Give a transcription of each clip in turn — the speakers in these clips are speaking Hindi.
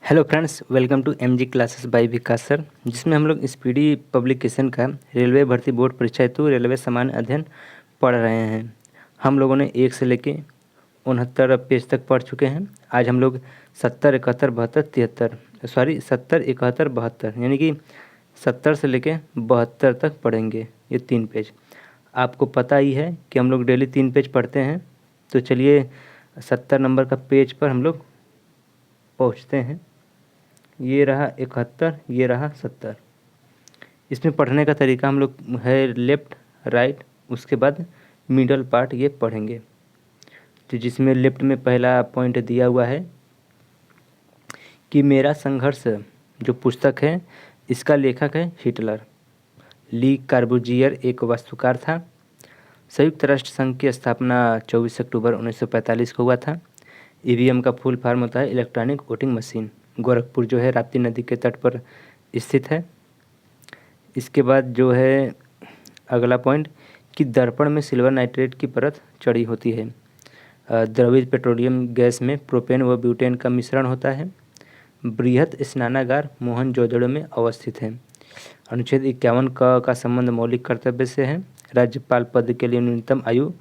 Hello friends, welcome to MG classes by Vikas sir, जिसमें हम लोग स्पीडी पब्लिकेशन का रेलवे भर्ती बोर्ड परीक्षा हेतु रेलवे सामान्य अध्ययन पढ़ रहे हैं। हम लोगों ने 1 से लेके 69 पेज तक पढ़ चुके हैं। आज हम लोग 70, 71, 72, 73 70, 71, 72 यानी कि 70 से लेके 72 तक पढ़ेंगे। ये 3 पेज आपको पता ही है कि हम लोग डेली 3 पेज पढ़ते हैं। तो चलिए 70 नंबर का पेज पर हम लोग पहुँचते हैं। ये रहा 71, ये रहा 70। इसमें पढ़ने का तरीका हम लोग है लेफ़्ट राइट, उसके बाद मिडल पार्ट ये पढ़ेंगे। तो जिसमें लेफ़्ट में पहला पॉइंट दिया हुआ है कि मेरा संघर्ष जो पुस्तक है इसका लेखक है हिटलर। ली कार्बूजियर एक वास्तुकार था। संयुक्त राष्ट्र संघ की स्थापना 24 अक्टूबर 1945 को हुआ था। ईवीएम का फुल फॉर्म होता है इलेक्ट्रॉनिक वोटिंग मशीन। गोरखपुर जो है राप्ती नदी के तट पर स्थित है। इसके बाद जो है अगला पॉइंट कि दर्पण में सिल्वर नाइट्रेट की परत चढ़ी होती है। द्रवित पेट्रोलियम गैस में प्रोपेन व ब्यूटेन का मिश्रण होता है। बृहत स्नानागार मोहनजोदड़ो में अवस्थित है। अनुच्छेद 51 का संबंध मौलिक कर्तव्य से है। राज्यपाल पद के लिए न्यूनतम आयु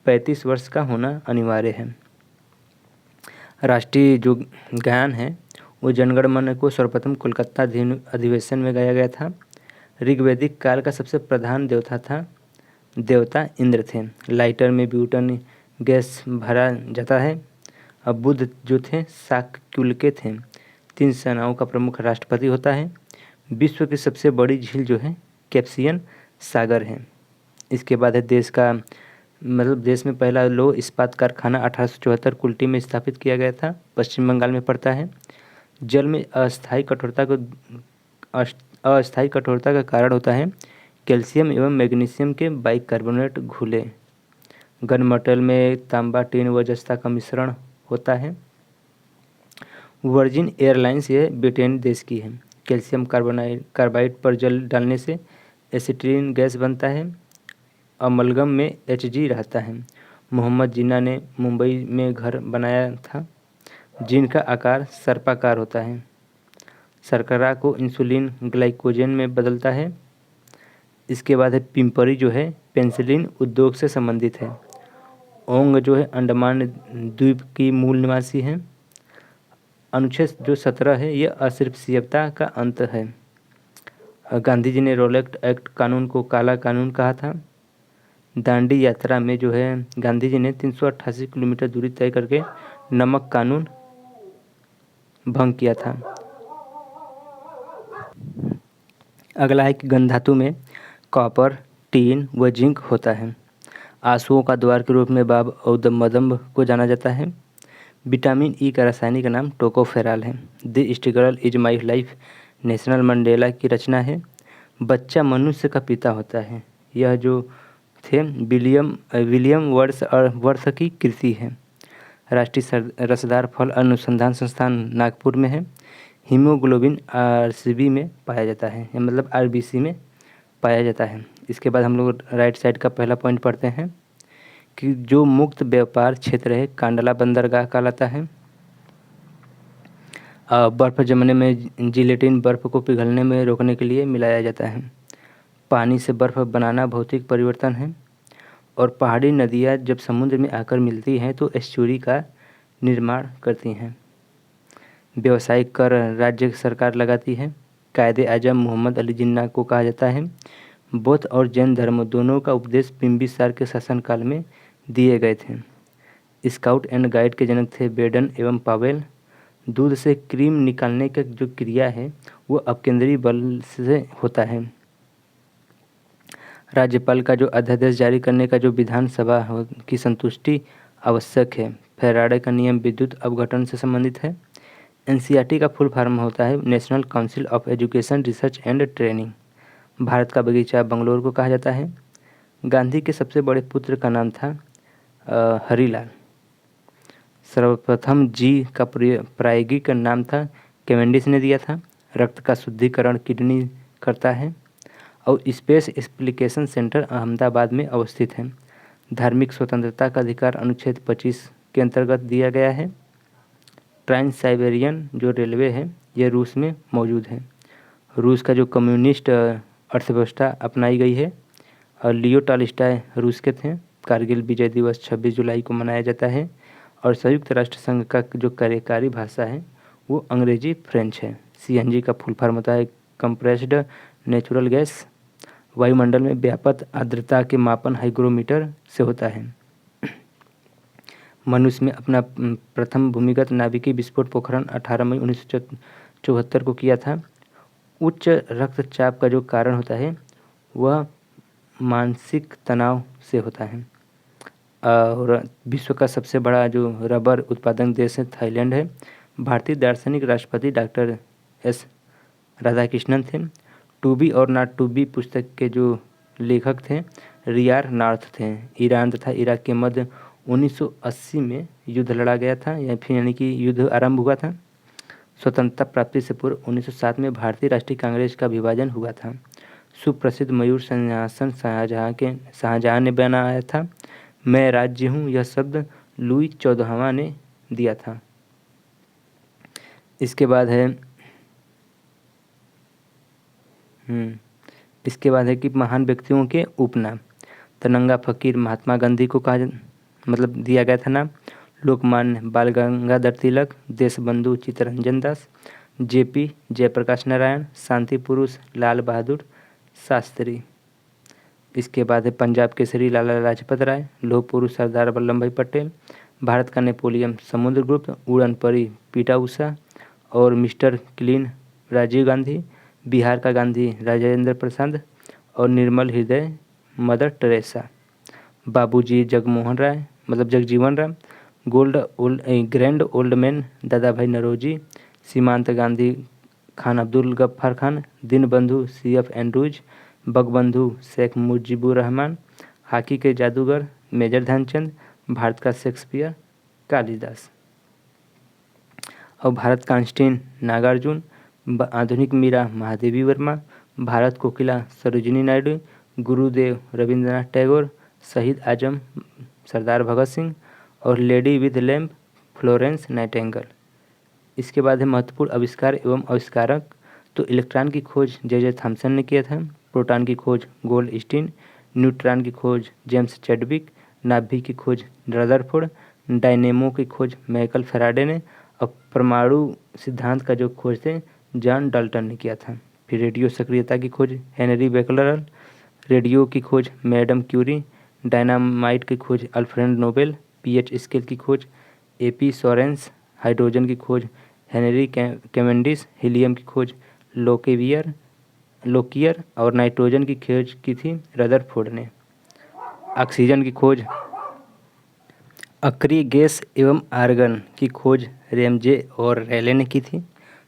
35 वर्ष का होना अनिवार्य है। राष्ट्रीय जो गायन है वो जनगण मन को सर्वप्रथम कोलकाता अधिवेशन में गाया गया था। ऋग्वैदिक काल का सबसे प्रधान देवता इंद्र थे। लाइटर में ब्यूटन गैस भरा जाता है। अब बुद्ध जो थे शाक्य के थे। 3 सेनाओं का प्रमुख राष्ट्रपति होता है। विश्व की सबसे बड़ी झील जो है कैस्पियन सागर है। इसके बाद है देश में पहला लौह इस्पात कारखाना 1874 कुल्टी में स्थापित किया गया था। पश्चिम बंगाल में पड़ता है। जल में अस्थायी कठोरता का कारण होता है कैल्शियम एवं मैग्नीशियम के बाइकार्बोनेट घुले। गनमटेल में तांबा, टीन व जस्ता का मिश्रण होता है। वर्जिन एयरलाइंस ये ब्रिटेन देश की है। कैल्शियम कार्बाइड पर जल डालने से एसिटिलीन गैस बनता है। अमलगम में Hg रहता है। मोहम्मद जिन्ना ने मुंबई में घर बनाया था जिनका आकार सर्पाकार होता है। शर्करा को इंसुलिन ग्लाइकोजन में बदलता है। इसके बाद है पिंपरी जो है पेंसिलिन उद्योग से संबंधित है। ओंग जो है अंडमान द्वीप की मूल निवासी है। अनुच्छेद जो 17 है यह अस्पृश्यता का अंत है। गांधी जी ने रोलेक्ट एक्ट कानून को काला कानून कहा था। दांडी यात्रा में जो है गांधी जी ने 388 किलोमीटर दूरी तय करके नमक कानून भंग किया था। अगला है कि घन धातु में कॉपर, टीन व जिंक होता है। आंसुओं का द्वार के रूप में बाब और मदम्ब को जाना जाता है। विटामिन ई का रासायनिक नाम टोकोफेराल है। The struggle is my life national Mandela की रचना है। बच्चा मनुष्य का पिता होता है। यह जो थे विलियम वर्थ की कृति है। राष्ट्रीय रसदार फल अनुसंधान संस्थान नागपुर में है। हीमोग्लोबिन आरसीबी में पाया जाता है, मतलब आरबीसी में पाया जाता है। इसके बाद हम लोग राइट साइड का पहला पॉइंट पढ़ते हैं कि जो मुक्त व्यापार क्षेत्र है कांडला बंदरगाह कहलाता है। बर्फ़ जमने में जिलेटिन बर्फ़ को पिघलने में रोकने के लिए मिलाया जाता है। पानी से बर्फ़ बनाना भौतिक परिवर्तन है। और पहाड़ी नदियाँ जब समुद्र में आकर मिलती हैं तो एस्चुरी का निर्माण करती हैं। व्यावसायिक कर राज्य सरकार लगाती है। कायदे आजम मोहम्मद अली जिन्ना को कहा जाता है। बौद्ध और जैन धर्म दोनों का उपदेश बिम्बिसार के शासनकाल में दिए गए थे। स्काउट एंड गाइड के जनक थे बेडन एवं पावेल। दूध से क्रीम निकालने का जो क्रिया है वो अपकेंद्रीय बल से होता है। राज्यपाल का जो अध्यादेश जारी करने का जो विधानसभा की संतुष्टि आवश्यक है। फैराडे का नियम विद्युत अपघटन से संबंधित है। एनसीईआरटी का फुल फॉर्म होता है national council of education research and training. Bharat का बगीचा बंगलोर को कहा जाता है। गांधी के सबसे बड़े पुत्र का नाम था हरीलाल। सर्वप्रथम जी का प्रायोगिक नाम था कैवेंडिश ने दिया था। रक्त का शुद्धिकरण किडनी करता है। और स्पेस एप्लीकेशन सेंटर अहमदाबाद में अवस्थित है। धार्मिक स्वतंत्रता का अधिकार अनुच्छेद 25 के अंतर्गत दिया गया है। ट्रांस साइबेरियन जो रेलवे है यह रूस में मौजूद है। रूस का जो कम्युनिस्ट अर्थव्यवस्था अपनाई गई है। और लियो टॉल्स्टॉय रूस के थे। कारगिल विजय दिवस 26 जुलाई को मनाया जाता है। और संयुक्त राष्ट्र संघ का जो कार्यकारी भाषा है वो अंग्रेजी फ्रेंच है। सीएनजी का फुल फॉर्म होता है कंप्रेस्ड नेचुरल गैस। वायुमंडल में व्यापक आर्द्रता के मापन हाइग्रोमीटर से होता है। मनुष्य में अपना प्रथम भूमिगत नाभिकीय विस्फोट पोखरण 18 मई 1974 को किया था। उच्च रक्तचाप का जो कारण होता है वह मानसिक तनाव से होता है। और विश्व का सबसे बड़ा जो रबर उत्पादक देश है थाईलैंड है। भारतीय दार्शनिक राष्ट्रपति डॉक्टर एस राधाकृष्णन थे। टू बी और नॉट टू बी पुस्तक के जो लेखक थे रियार नॉर्थ थे। ईरान तथा इराक के मध्य 1980 में युद्ध लड़ा गया था या फिर यानी कि युद्ध आरंभ हुआ था। स्वतंत्रता प्राप्ति से पूर्व 1907 में भारतीय राष्ट्रीय कांग्रेस का विभाजन हुआ था। सुप्रसिद्ध मयूर सिंहासन शाहजहां ने बनाया था। मैं राज्य हूँ यह शब्द लुई 14वां ने दिया था। इसके बाद है कि महान व्यक्तियों के उपनाम। तरंगा फकीर महात्मा गांधी को कहा मतलब दिया गया था नाम। लोकमान्य बाल गंगाधर तिलक, देशबंधु चित्तरंजन दास, जेपी जयप्रकाश नारायण, शांति पुरुष लाल बहादुर शास्त्री। इसके बाद है पंजाब केसरी लाला लाजपत राय, लौह पुरुष सरदार वल्लभ भाई पटेल, भारत का नेपोलियन समुद्रगुप्त, उड़न परी पीटा उषा और मिस्टर क्लीन राजीव गांधी, बिहार का गांधी राजेंद्र प्रसाद और निर्मल हृदय मदर टेरेसा। बाबूजी जगमोहन राय मतलब Jagjivan Ram, grand old man Dadabhai Naoroji, Seemant Gandhi Khan Abdul Ghaffar Khan, Deenbandhu CF Andrews, Bangabandhu Sheikh Mujibur Rahman, hockey के जादूगर मेजर ध्यानचंद, भारत का शेक्सपियर कालिदास। और भारत का आइंस्टीन नागार्जुन, आधुनिक मीरा महादेवी वर्मा, भारत कोकिला सरोजिनी नायडू, गुरुदेव रविंद्रनाथ टैगोर, शहीद आजम सरदार भगत सिंह और lady with lamp Florence Nightingale. इसके बाद है महत्वपूर्ण आविष्कार एवं आविष्कारक। तो इलेक्ट्रॉन की खोज जे थॉमसन ने किया था। प्रोटॉन की खोज गोल्डस्टीन, न्यूट्रॉन की खोज जेम्स चैडविक, नाभिक की खोज रदरफोर्ड, डायनेमो की खोज माइकल फैराडे ने और परमाणु सिद्धांत का जो खोज थे जॉन डाल्टन ने किया था। फिर रेडियो सक्रियता की खोज हेनरी बेकरल, रेडियो की खोज मैडम क्यूरी, डायनामाइट की खोज अल्फ्रेड नोबेल, पीएच स्केल की खोज AP सोरेंस, हाइड्रोजन की खोज हेनरी कैवेंडिश, हीलियम की खोज लोकियर और नाइट्रोजन की खोज की थी रदरफोर्ड ने। ऑक्सीजन की खोज अक्रिय गैस एवं आर्गन की खोज रेमजे और रैले ने की थी।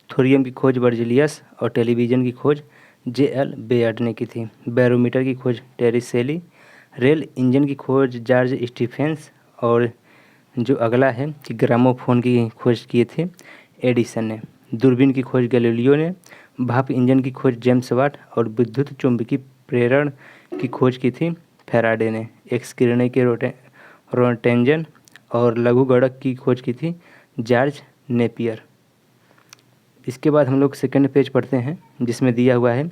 थोरियम की खोज बर्जिलियस और टेलीविज़न की खोज JL बेयर्ड ने की थी। बैरोमीटर की खोज टेरी सेली, रेल इंजन की खोज जॉर्ज स्टीफेंस और जो अगला है कि ग्रामोफोन की खोज किए थे एडिसन ने। दूरबीन की खोज गैलीलियो ने, भाप इंजन की खोज जेम्स वाट और विद्युत चुंबकीय प्रेरण की खोज की थी फैराडे ने। एक्स किरणें के रोटेंजन और लघु गणक की खोज की थी जॉर्ज नेपियर। इसके बाद हम लोग सेकंड पेज पढ़ते हैं जिसमें दिया हुआ है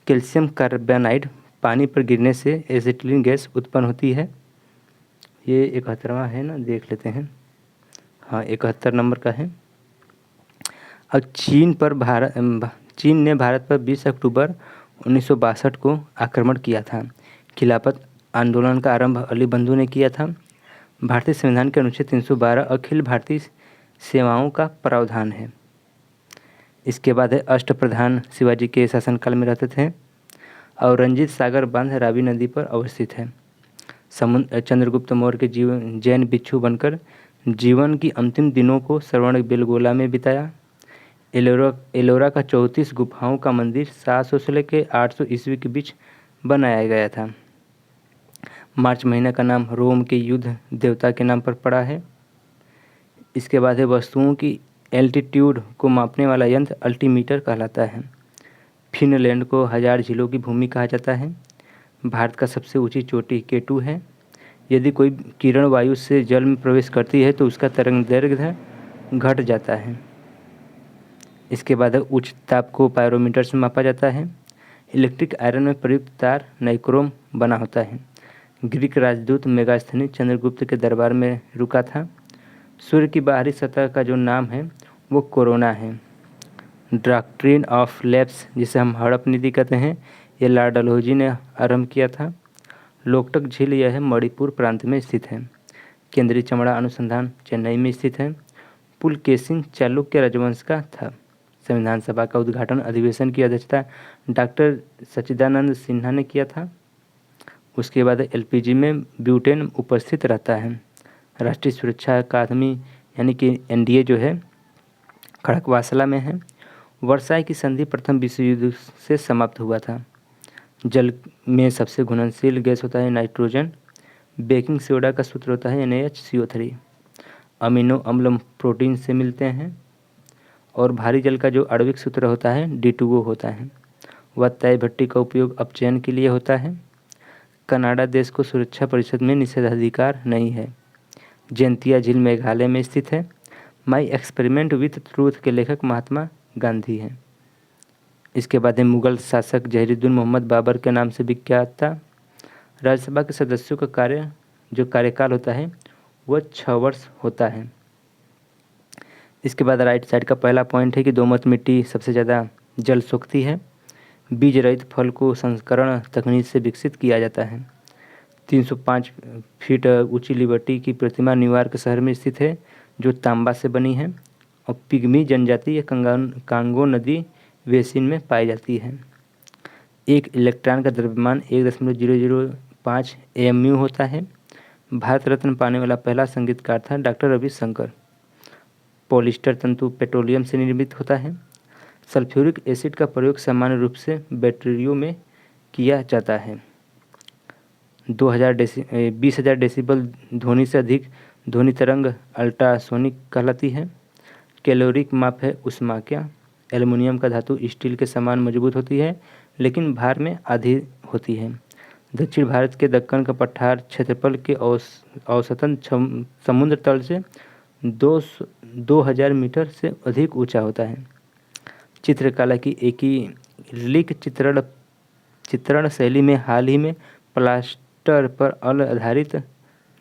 कैल्शियम कार्बोनाइड पानी पर गिरने से एसिटिलीन गैस उत्पन्न होती है। ये 71वां है ना, देख लेते हैं। हाँ 71 नंबर का है। अब चीन ने भारत पर 20 अक्टूबर 1962 को आक्रमण किया था। खिलाफत आंदोलन का आरंभ अली बंधु ने किया था। भारतीय संविधान के अनुच्छेद 312 अखिल भारतीय सेवाओं का प्रावधान है। इसके बाद है अष्टप्रधान शिवाजी के शासनकाल में रहते थे। और रंजीत सागर बांध रावी नदी पर अवस्थित है। चंद्रगुप्त मौर्य के जैन भिक्षु बनकर जीवन की अंतिम दिनों को श्रवण बेलगोला में बिताया। एलोरा का 34 गुफाओं का मंदिर 700 से लेकर 800 ईस्वी के बीच बनाया गया था। मार्च महीने का नाम रोम के युद्ध देवता के नाम पर पड़ा है। इसके बाद है वस्तुओं की एल्टीट्यूड को मापने वाला यंत्र अल्टीमीटर कहलाता है। फिनलैंड को 1000 झीलों की भूमि कहा जाता है। भारत का सबसे ऊंची चोटी K2 है। यदि कोई किरण वायु से जल में प्रवेश करती है तो उसका तरंग दैर्घ्य घट जाता है। इसके बाद उच्च ताप को पायरोमीटर से मापा जाता है। इलेक्ट्रिक आयरन में प्रयुक्त तार नाइक्रोम बना होता है। ग्रीक राजदूत मेगास्थनीज चंद्रगुप्त के दरबार में रुका था। सूर्य की बाहरी सतह का जो नाम है वो कोरोना है। डॉक्ट्रिन ऑफ लैप्स, जिसे हम हड़प नीति कहते हैं, ये लॉर्ड डलहौजी ने आरंभ किया था। लोकटक झील यह मणिपुर प्रांत में स्थित है। केंद्रीय चमड़ा अनुसंधान चेन्नई में स्थित है। पुलकेशिन चालुक्य राजवंश का था। संविधान सभा का उद्घाटन अधिवेशन की अध्यक्षता डॉक्टर सच्चिदानंद सिन्हा ने किया था। उसके बाद एलपीजी में ब्यूटेन उपस्थित रहता है। राष्ट्रीय सुरक्षा अकादमी यानी कि एनडीए जो है खड़कवासला में है। वर्साई की संधि प्रथम विश्व युद्ध से समाप्त हुआ था। जल में सबसे घुलनशील गैस होता है नाइट्रोजन। बेकिंग सोडा का सूत्र होता है NaHCO3। अमीनो अम्ल प्रोटीन से मिलते हैं। और भारी जल का जो आणविक सूत्र होता है D2O होता है। वह तय भट्टी का उपयोग अपचयन के लिए होता है। कनाडा देश को सुरक्षा परिषद में निषेधाधिकार नहीं है। जैंतिया झील मेघालय में स्थित है। माई एक्सपेरिमेंट विथ ट्रूथ के लेखक महात्मा गांधी हैं। इसके बाद है मुगल शासक जहीरुद्दीन मोहम्मद बाबर के नाम से विख्यात था। राज्यसभा के सदस्यों का कार्यकाल होता है वह 6 वर्ष होता है। इसके बाद राइट साइड का पहला पॉइंट है कि दोमट मिट्टी सबसे ज़्यादा जल सोखती है। बीज रहित फल को संस्करण तकनीक से विकसित किया जाता है। 305 फीट ऊंची लिबर्टी की प्रतिमा न्यूयॉर्क शहर में स्थित है जो तांबा से बनी है और पिग्मी जनजाति या कांगो नदी बेसिन में पाई जाती है। एक इलेक्ट्रॉन का द्रव्यमान 1.005 AMU होता है। भारत रत्न पाने वाला पहला संगीतकार था डॉक्टर रविशंकर। पॉलिस्टर तंतु पेट्रोलियम से निर्मित होता है। सल्फ्यूरिक एसिड का प्रयोग सामान्य रूप से बैटरियों में किया जाता है। 20,000 डेसिबल ध्वनि से अधिक ध्वनि तरंग अल्ट्रासोनिक कहलाती है। कैलोरीक माप है ऊष्मा का। एल्युमिनियम का धातु स्टील के समान मजबूत होती है लेकिन भार में आधी होती है। दक्षिण भारत के दक्कन का पठार क्षेत्रफल के औसतन समुद्र तल से 2000 मीटर से अधिक ऊंचा होता है। चित्रकला की एक्रिलिक चित्रण शैली में हाल ही में प्लास्टर पर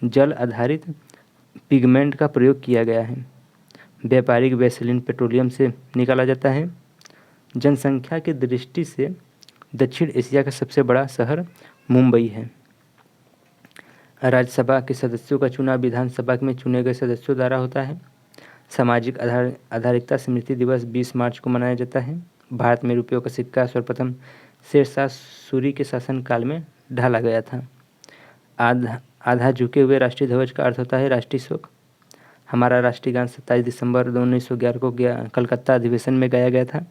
जल आधारित पिगमेंट का प्रयोग किया गया है। व्यापारिक वैसलीन पेट्रोलियम से निकाला जाता है। जनसंख्या की दृष्टि से दक्षिण एशिया का सबसे बड़ा शहर मुंबई है। राज्यसभा के सदस्यों का चुनाव विधानसभा में चुने गए सदस्यों द्वारा होता है। सामाजिक आधारिकता स्मृति दिवस 20 मार्च को मनाया जाता है। भारत में रुपयों का सिक्का सर्वप्रथम शेरशाह सूरी के शासनकाल में ढाला गया था। आधा झुके हुए राष्ट्रीय ध्वज का अर्थ होता है राष्ट्रीय शोक। हमारा राष्ट्रीय गान 27 दिसंबर 1911 को कलकत्ता अधिवेशन में गाया गया था।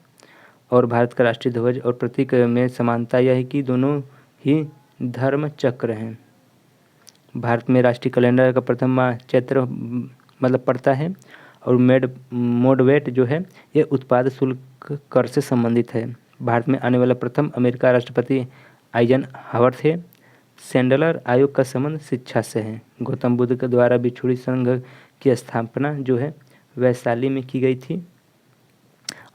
और भारत का राष्ट्रीय ध्वज और प्रतीक में समानता यह है कि दोनों ही धर्म चक्र हैं। भारत में राष्ट्रीय कैलेंडर का प्रथम माह चैत्र पड़ता है। और मोडवेट जो है ये उत्पाद शुल्क कर से संबंधित है। भारत में आने वाला प्रथम अमेरिका राष्ट्रपति आइजनहावर थे। सैंडलर आयोग का संबंध शिक्षा से है। गौतम बुद्ध के द्वारा बिछुड़ी संघ की स्थापना जो है वैशाली में की गई थी।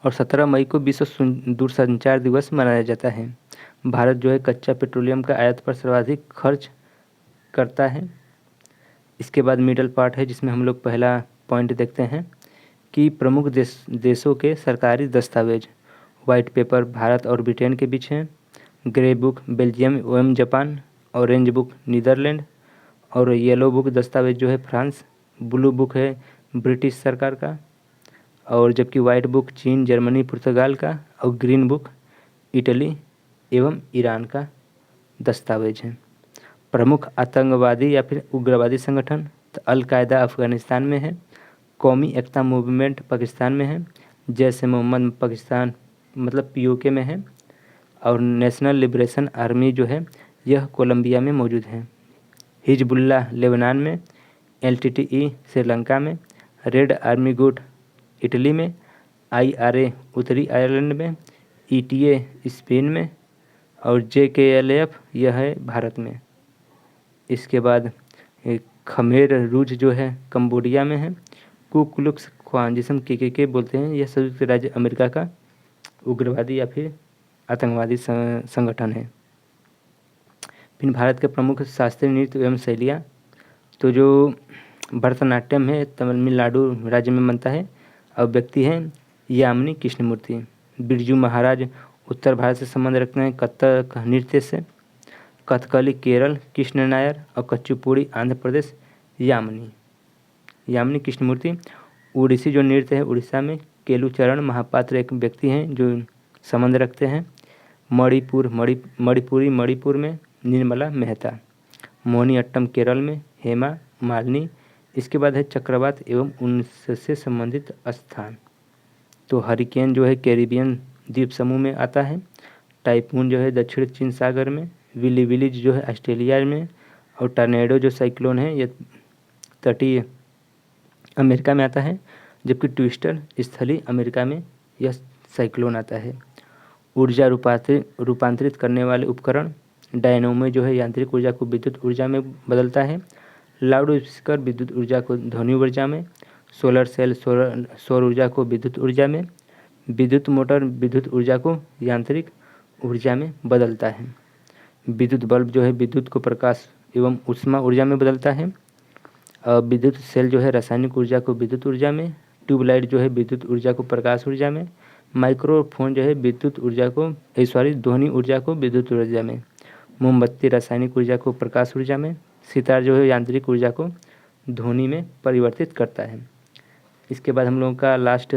और 17 मई को विश्व दूरसंचार दिवस मनाया जाता है। भारत जो है कच्चा पेट्रोलियम का आयात पर सर्वाधिक खर्च करता है। इसके बाद मिडल पार्ट है जिसमें हम लोग पहला पॉइंट देखते हैं कि प्रमुख देशों के सरकारी दस्तावेज। वाइट पेपर भारत और ब्रिटेन के बीच है। ग्रे बुक बेल्जियम एवं जापान। Orange book Netherlands. और येलो बुक दस्तावेज जो है फ्रांस। ब्लू बुक है ब्रिटिश सरकार का। और जबकि वाइट बुक चीन जर्मनी पुर्तगाल का। और ग्रीन बुक इटली एवं ईरान का दस्तावेज है। प्रमुख आतंकवादी या फिर उग्रवादी संगठन तो अलकायदा अफगानिस्तान में है। कौमी एकता मूवमेंट पाकिस्तान में है। जैश ए मोहम्मद पाकिस्तान POK में है। और नेशनल लिबरेशन आर्मी जो है यह कोलंबिया में मौजूद है। हिजबुल्लाह लेबनान में। LTTE श्रीलंका में। रेड आर्मी गुट इटली में। IRA उत्तरी आयरलैंड में। ETA स्पेन में। और JKLF यह है भारत में। इसके बाद खमेर रूज जो है कंबोडिया में है। कु क्लुक्स ख्वान, जिसे हम के बोलते हैं, यह संयुक्त राज्य अमेरिका का उग्रवादी या फिर आतंकवादी संगठन है। फिर भारत के प्रमुख शास्त्रीय नृत्य एवं शैलियाँ, तो जो भरतनाट्यम है तमिलनाडु राज्य में बनता है और व्यक्ति हैं यामिनी कृष्णमूर्ति। बिरजू महाराज उत्तर भारत से संबंध रखते हैं कथक नृत्य से। कथकली केरल कृष्ण नायर और कच्चीपुड़ी आंध्र प्रदेश यामिनी कृष्णमूर्ति। उड़ीसी जो नृत्य है उड़ीसा में केलुचरण महापात्र एक व्यक्ति हैं जो संबंध रखते हैं। मणिपुर में निर्मला मेहता। मोहिनीअट्टम केरल में हेमा मालिनी। इसके बाद है चक्रवात एवं उनसे संबंधित स्थान, तो हरिकेन जो है कैरिबियन द्वीप समूह में आता है। टाइफून जो है दक्षिण चीन सागर में। विलीज जो है ऑस्ट्रेलिया में। और टर्नेडो जो साइक्लोन है ये तटीय अमेरिका में आता है, जबकि ट्विस्टर स्थलीय अमेरिका में यह साइक्लोन आता है। ऊर्जा रूपांतरित करने वाले उपकरण, डायनोमो जो है यांत्रिक ऊर्जा को विद्युत ऊर्जा में बदलता है। लाउड स्पीकर विद्युत ऊर्जा को ध्वनि ऊर्जा में। सोलर सेल सौर ऊर्जा को विद्युत ऊर्जा में। विद्युत मोटर विद्युत ऊर्जा को यांत्रिक ऊर्जा में बदलता है। विद्युत बल्ब जो है विद्युत को प्रकाश एवं ऊष्मा ऊर्जा में बदलता है। विद्युत सेल जो है रासायनिक ऊर्जा को विद्युत ऊर्जा में। ट्यूबलाइट जो है विद्युत ऊर्जा को प्रकाश ऊर्जा में। माइक्रोफोन जो है विद्युत ऊर्जा को ध्वनि ऊर्जा को विद्युत ऊर्जा में। मोमबत्ती रासायनिक ऊर्जा को प्रकाश ऊर्जा में। सितार जो है यांत्रिक ऊर्जा को ध्वनि में परिवर्तित करता है। इसके बाद हम लोगों का लास्ट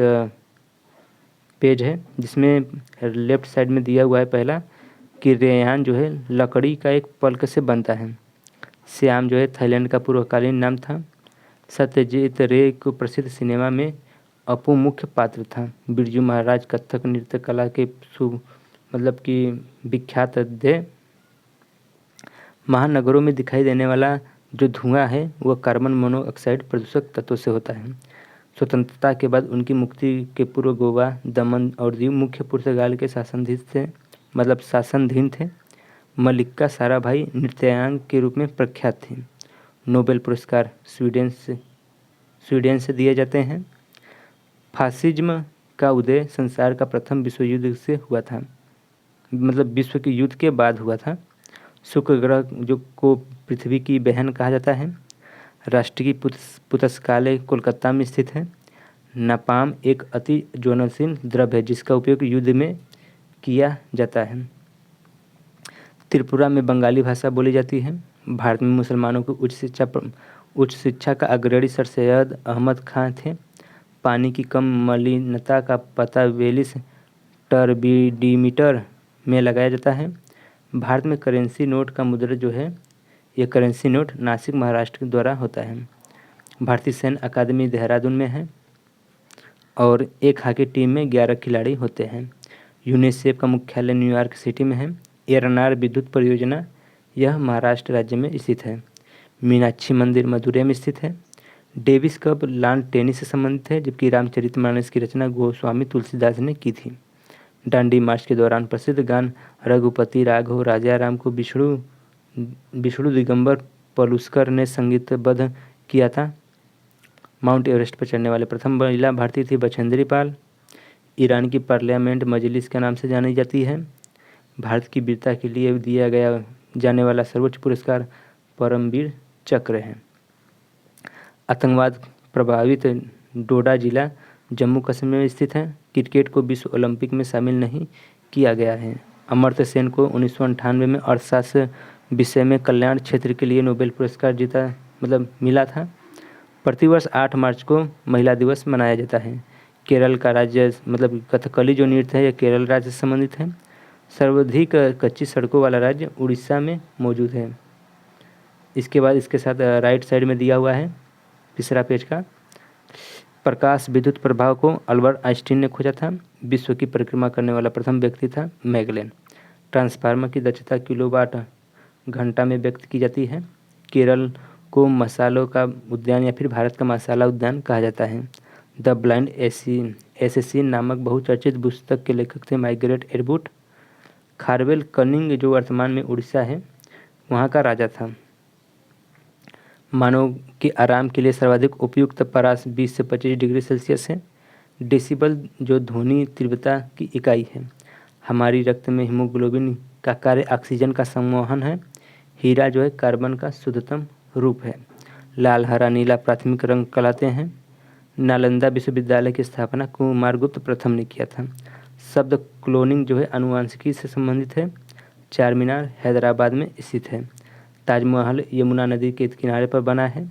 पेज है जिसमें लेफ्ट साइड में दिया हुआ है पहला कि रेयान जो है लकड़ी का एक पल्क से बनता है। श्याम जो है थाईलैंड का पूर्वकालीन नाम था। सत्यजीत रे को प्रसिद्ध सिनेमा में अपू मुख्य पात्र था। बिरजू महाराज कथक नृत्य कला के विख्यात थे। महानगरों में दिखाई देने वाला जो धुआं है वह कार्बन मोनोऑक्साइड प्रदूषक तत्वों से होता है। स्वतंत्रता के बाद उनकी मुक्ति के पूर्व गोवा, दमन और दीव मुख्य पुर्तगाल के शासनाधीन थे। मल्लिका साराभाई नृत्यांग के रूप में प्रख्यात थी। नोबेल पुरस्कार स्वीडन से दिए जाते हैं। फासिज्म का उदय संसार का प्रथम विश्व युद्ध से हुआ था, विश्व के युद्ध के बाद हुआ था। शुक्र ग्रह जो को पृथ्वी की बहन कहा जाता है। राष्ट्रीय पुस्तकालय कोलकाता में स्थित है। नापाम एक अति ज्वलनशील द्रव्य है जिसका उपयोग युद्ध में किया जाता है। त्रिपुरा में बंगाली भाषा बोली जाती है। भारत में मुसलमानों की उच्च शिक्षा का अग्रणी सर सैयद अहमद खां थे। पानी की कम मलिनता का पता वेलिस टर्बिडीमीटर में लगाया जाता है। भारत में करेंसी नोट का मुद्रा जो है यह करेंसी नोट नासिक महाराष्ट्र के द्वारा होता है। भारतीय सैन्य अकादमी देहरादून में है और एक हॉकी टीम में 11 खिलाड़ी होते हैं। यूनिसेफ का मुख्यालय न्यूयॉर्क सिटी में है। एरनार विद्युत परियोजना यह महाराष्ट्र राज्य में स्थित है। मीनाक्षी मंदिर मदुरै में स्थित है। डेविस कप लॉन टेनिस से संबंधित है, जबकि रामचरितमानस की रचना गोस्वामी तुलसीदास ने की थी। डांडी मार्च के दौरान प्रसिद्ध गान रघुपति राघव राजा राम को विष्णु दिगंबर पलुस्कर ने संगीतबद्ध किया था। माउंट एवरेस्ट पर चढ़ने वाले प्रथम महिला भारतीय थी बछेंद्री पाल। ईरान की पार्लियामेंट मजलिस के नाम से जानी जाती है। भारत की वीरता के लिए दिया गया जाने वाला सर्वोच्च पुरस्कार परमवीर चक्र है। आतंकवाद प्रभावित डोडा जिला जम्मू कश्मीर में स्थित है। क्रिकेट को विश्व ओलंपिक में शामिल नहीं किया गया है। अमर्त्य सेन को 1998 में अर्थशास्त्र विषय में कल्याण क्षेत्र के लिए नोबेल पुरस्कार मिला था। प्रतिवर्ष 8 मार्च को महिला दिवस मनाया जाता है। केरल का राज्य कथकली जो नृत्य है यह केरल राज्य से संबंधित है। सर्वाधिक कच्ची सड़कों वाला राज्य उड़ीसा में मौजूद है। इसके बाद इसके साथ राइट साइड में दिया हुआ है तीसरा पेज का। प्रकाश विद्युत प्रभाव को अल्बर्ट आइंस्टीन ने खोजा था। विश्व की परिक्रमा करने वाला प्रथम व्यक्ति था मैगलेन। ट्रांसफार्मर की दक्षता किलोवाट घंटा में व्यक्त की जाती है। केरल को मसालों का उद्यान या फिर भारत का मसाला उद्यान कहा जाता है। द ब्लाइंड एसेसिन नामक बहुचर्चित पुस्तक के लेखक थे मार्गरेट एटवुड। खारवेल कनिंग जो वर्तमान में उड़ीसा है वहाँ का राजा था। मानव के आराम के लिए सर्वाधिक उपयुक्त परास 20 से 25 डिग्री सेल्सियस है। डेसिबल जो ध्वनि तीव्रता की इकाई है। हमारी रक्त में हीमोग्लोबिन का कार्य ऑक्सीजन का संवहन है। हीरा जो है कार्बन का शुद्धतम रूप है। लाल हरा नीला प्राथमिक रंग कहलाते हैं। नालंदा विश्वविद्यालय की स्थापना कुमारगुप्त प्रथम ने किया था। शब्द क्लोनिंग जो है आनुवंशिकी से संबंधित है। चार मीनार हैदराबाद में स्थित है। ताजमहल यमुना नदी के किनारे पर बना है।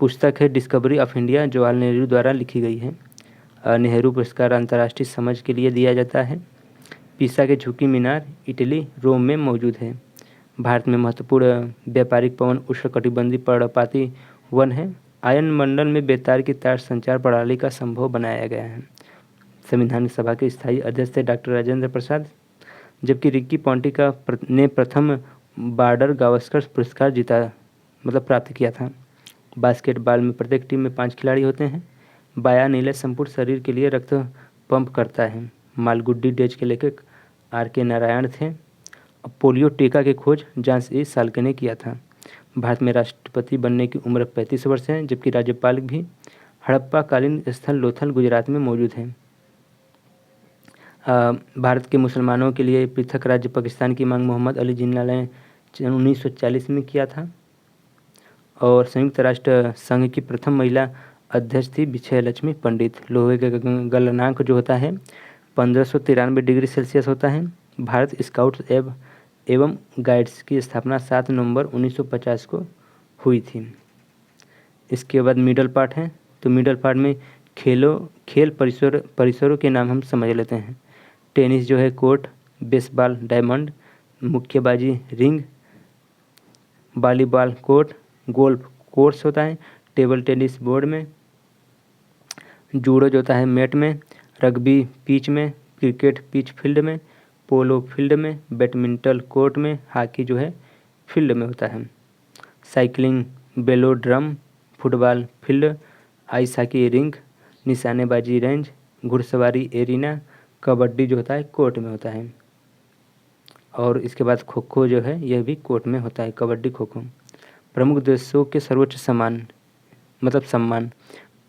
पुस्तक है discovery of India, Jawaharlal Nehru द्वारा लिखी गई है। नेहरू पुरस्कार अंतर्राष्ट्रीय समझ के लिए दिया जाता है। पीसा के झुकी मीनार इटली रोम में मौजूद है। भारत में महत्वपूर्ण व्यापारिक पवन उष्णकटिबंधीय पर्णपाती वन है। आयन मंडल में बेतार की तार संचार प्रणाली का संभव बनाया गया है। संविधान सभा के स्थायी अध्यक्ष थे डॉक्टर राजेंद्र प्रसाद, जबकि रिक्की पॉन्टी ने प्रथम बॉर्डर गावस्कर पुरस्कार प्राप्त किया था। बास्केटबॉल में प्रत्येक टीम में 5 खिलाड़ी होते हैं। बाया नीले संपूर्ण शरीर के लिए रक्त पंप करता है। मालगुडी डेज के लेखक R.K. नारायण थे। पोलियो टीका की खोज जॉन्स ई साल्के ने किया था। भारत में राष्ट्रपति बनने की उम्र 35 वर्ष है, जबकि राज्यपाल भी हड़प्पा कालीन स्थल लोथल गुजरात में मौजूद है। भारत के मुसलमानों के लिए पृथक राज्य पाकिस्तान की मांग मोहम्मद अली जिन्ना ने 1940 में किया था। और संयुक्त राष्ट्र संघ की प्रथम महिला अध्यक्ष थी विजयलक्ष्मी पंडित। लोहे का गलनांक जो होता है 1593 डिग्री सेल्सियस होता है। भारत स्काउट्स एवं गाइड्स की स्थापना 7 नवंबर 1950 को हुई थी। इसके बाद मिडल पार्ट है, तो मिडल पार्ट में खेल परिसरों के नाम हम समझ लेते हैं। टेनिस जो है कोर्ट, बेसबॉल डायमंड, मुक्केबाजी ring, volleyball court, golf course होता है, टेबल टेनिस बोर्ड में, जूडो जो होता है मैट में, रग्बी पिच में, क्रिकेट पिच फील्ड में, पोलो फील्ड में, बैडमिंटन कोर्ट में, हॉकी जो है फील्ड में होता है, cycling velodrome, football field, ice hockey ring, निशानेबाजी रेंज, घुड़सवारी एरिना, कबड्डी जो होता है कोर्ट में होता है। और इसके बाद खो खो जो है यह भी कोर्ट में होता है, कबड्डी खो खो। प्रमुख देशों के सर्वोच्च सम्मान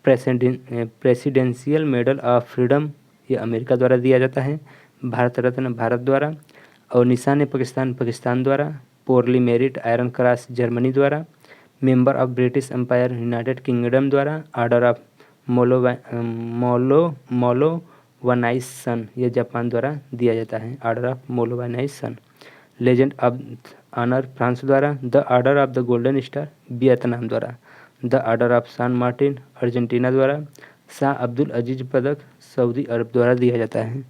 प्रेसिडेंशियल मेडल ऑफ फ्रीडम ये अमेरिका द्वारा दिया जाता है। भारत रत्न भारत द्वारा। और निशान पाकिस्तान द्वारा। Pour le Merite Iron Cross Germany द्वारा। Member of British Empire United Kingdom द्वारा। ऑर्डर ऑफ मोलोवानाइसन ये जापान द्वारा दिया जाता है। ऑर्डर ऑफ मोलोवानाइसन। लेजेंड ऑफ ऑनर फ्रांस द्वारा। The Order of the Golden Star Vietnam द्वारा। The Order of San Martin Argentina द्वारा। शाह अब्दुल अजीज पदक सऊदी अरब द्वारा दिया जाता है।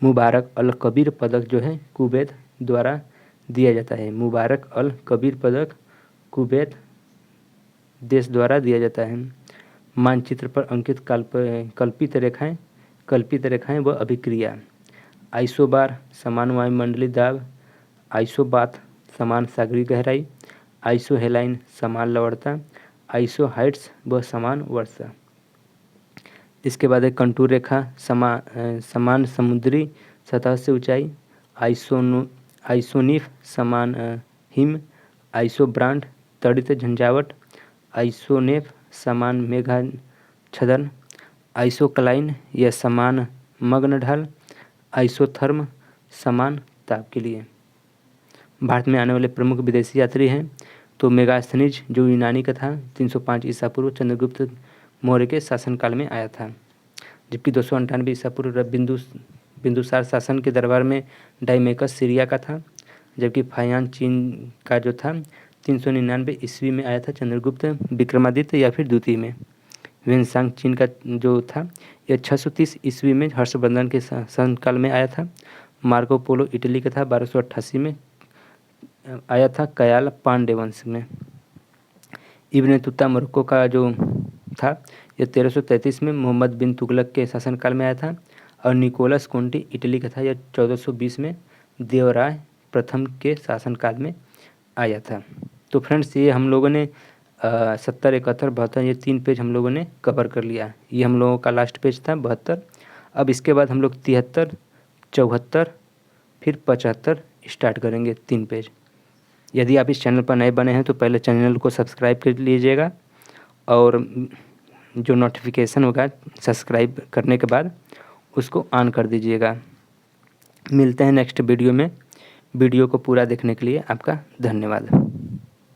मुबारक अल कबीर पदक जो है कुवैत द्वारा दिया जाता है। मुबारक अल कबीर पदक कुवैत देश द्वारा दिया जाता है। मानचित्र पर अंकित कल्पित रेखाएं व अभिक्रिया। आइसोबार समान वायुमंडलीय दाब। आइसोबाथ समान सागरीय गहराई। आइसोहेलाइन समान लवणता। आइसोहाइट्स व समान वर्षा। इसके बाद एक कंटूर रेखा समान समुद्री सतह से ऊंचाई। आइसोनिफ समान हिम। आइसोब्रांड तड़ित झंझावट। आइसोनेफ समान मेघाच्छादन। आइसोक्लाइन यह समान मग्न ढाल। आइसोथर्म समान ताप के लिए। भारत में आने वाले प्रमुख विदेशी यात्री हैं तो मेगास्थनीज जो यूनानी का था 305 ईसा पूर्व चंद्रगुप्त मौर्य के शासनकाल में आया था, जबकि 298 ईसा पूर्व बिंदुसार शासन के दरबार में डाइमेकस सीरिया का था, जबकि फायान चीन का जो था 399 ईस्वी में आया था चंद्रगुप्त विक्रमादित्य या फिर द्वितीय में। वेनसांग चीन का जो था यह 630 ईस्वी में हर्षवर्धन के शासनकाल में आया था। मार्को पोलो इटली का था 1288 में आया था कयाल पांड्य वंश में। इब्न तुता मोरक्को का जो था यह 1333 में मोहम्मद बिन तुगलक के शासनकाल में आया था। और निकोलस कोंटी इटली का था, यह 1420 में देवराय प्रथम के शासनकाल में आया था। तो फ्रेंड्स ये हम लोगों ने 70, 71, 72 ये 3 पेज हम लोगों ने कवर कर लिया। ये हम लोगों का लास्ट पेज था 72। अब इसके बाद हम लोग 73, 74 फिर 75 स्टार्ट करेंगे 3 पेज। यदि आप इस चैनल पर नए बने हैं तो पहले चैनल को सब्सक्राइब कर लीजिएगा और जो नोटिफिकेशन होगा सब्सक्राइब करने के बाद उसको ऑन कर दीजिएगा। मिलते हैं नेक्स्ट वीडियो में। वीडियो को पूरा देखने के लिए आपका धन्यवाद।